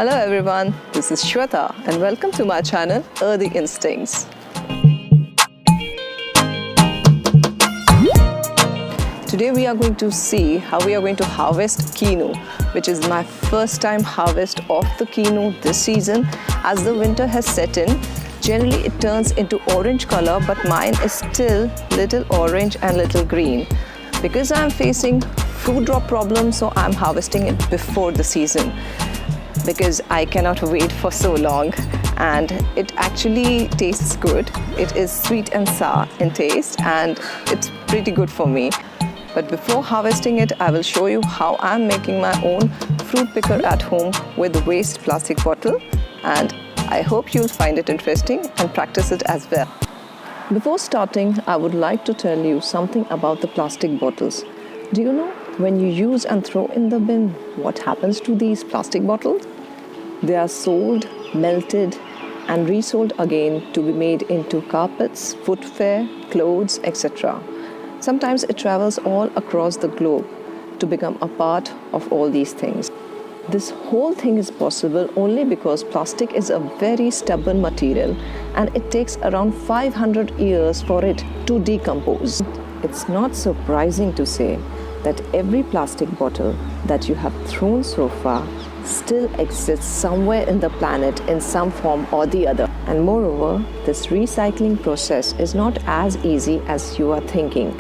Hello everyone, this is Shweta and welcome to my channel Earthy Instincts. Today we are going to see how we are going to harvest quinoa, which is my first time harvest of the quinoa this season. As the winter has set in, generally it turns into orange color, but mine is still little orange and little green. Because I am facing fruit drop problem, so I am harvesting it before the season because I cannot wait for so long, and it actually tastes good. It is sweet and sour in taste and it's pretty good for me. But before harvesting it, I will show you how I am making my own fruit picker at home with waste plastic bottle, and I hope you'll find it interesting and practice it as well. Before starting, I would like to tell you something about the plastic bottles. Do you know when you use and throw in the bin, what happens to these plastic bottles? They are sold, melted and resold again to be made into carpets, footwear, clothes, etc. Sometimes it travels all across the globe to become a part of all these things. This whole thing is possible only because plastic is a very stubborn material and it takes around 500 years for it to decompose. It's not surprising to say that every plastic bottle that you have thrown so far still exists somewhere in the planet in some form or the other. And moreover, this recycling process is not as easy as you are thinking.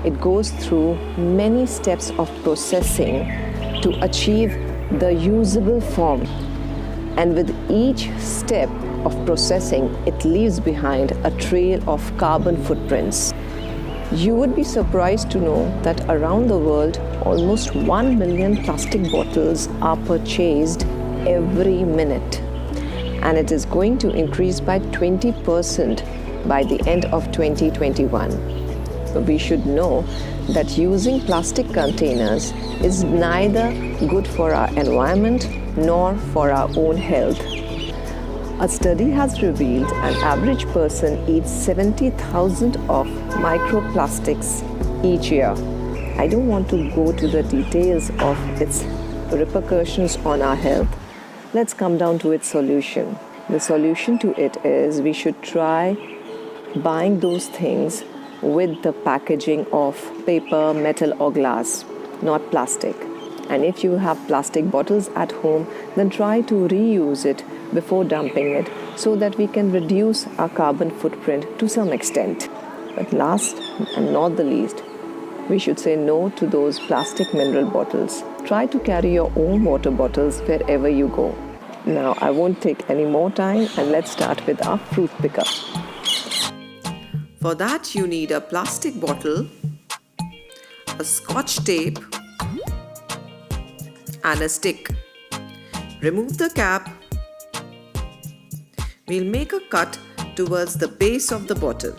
It goes through many steps of processing to achieve the usable form. And with each step of processing, it leaves behind a trail of carbon footprints. You would be surprised to know that around the world, almost 1 million plastic bottles are purchased every minute. And it is going to increase by 20% by the end of 2021. We should know that using plastic containers is neither good for our environment nor for our own health. A study has revealed an average person eats 70,000 of microplastics each year. I don't want to go to the details of its repercussions on our health. Let's come down to its solution. The solution to it is we should try buying those things with the packaging of paper, metal or glass, not plastic. And if you have plastic bottles at home, then try to reuse it before dumping it so that we can reduce our carbon footprint to some extent. But last and not the least, we should say no to those plastic mineral bottles. Try to carry your own water bottles wherever you go. Now, I won't take any more time and let's start with our fruit picker. For that, you need a plastic bottle, a scotch tape, and a stick. Remove the cap. We'll make a cut towards the base of the bottle.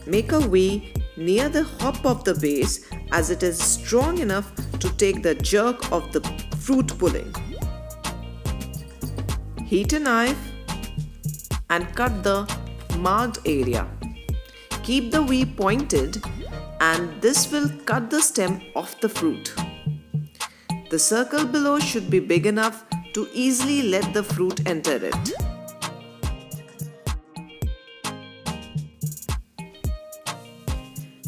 Make a V near the top of the base as it is strong enough to take the jerk of the fruit pulling. Heat a knife and cut the marked area. Keep the V pointed and this will cut the stem of the fruit. The circle below should be big enough to easily let the fruit enter it.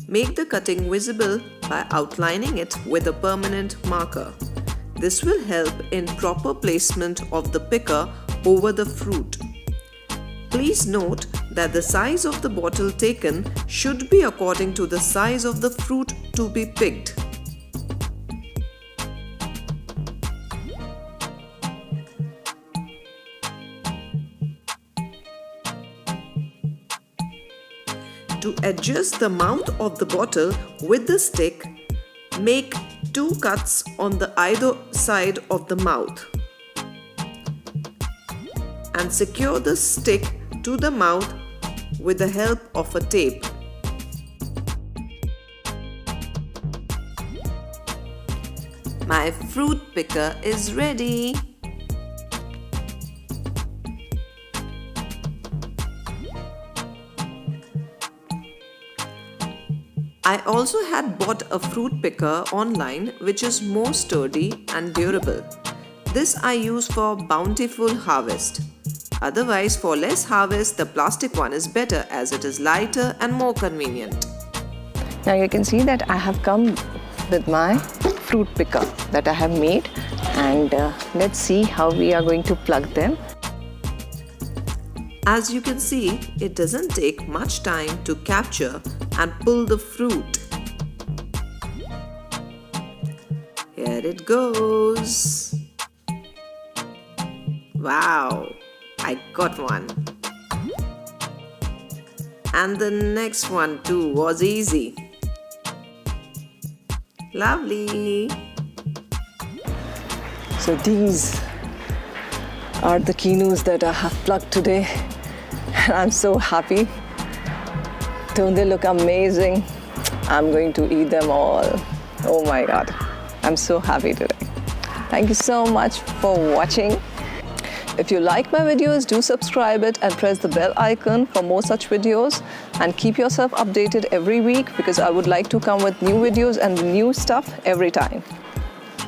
Make the cutting visible by outlining it with a permanent marker. This will help in proper placement of the picker over the fruit. Please note that the size of the bottle taken should be according to the size of the fruit to be picked. To adjust the mouth of the bottle with the stick, make 2 cuts on the either side of the mouth and secure the stick to the mouth with the help of a tape. My fruit picker is ready. I also had bought a fruit picker online which is more sturdy and durable. This I use for bountiful harvest. Otherwise, for less harvest, the plastic one is better as it is lighter and more convenient. Now you can see that I have come with my fruit picker that I have made, and let's see how we are going to plug them. As you can see, it doesn't take much time to capture and pull the fruit. Here it goes. Wow, I got one. And the next one too was easy. Lovely. So these are the quinoas that I have plucked today. I'm so happy. Don't they look amazing? I'm going to eat them all. Oh my God, I'm so happy today. Thank you so much for watching. If you like my videos, do subscribe it and press the bell icon for more such videos, and keep yourself updated every week because I would like to come with new videos and new stuff every time.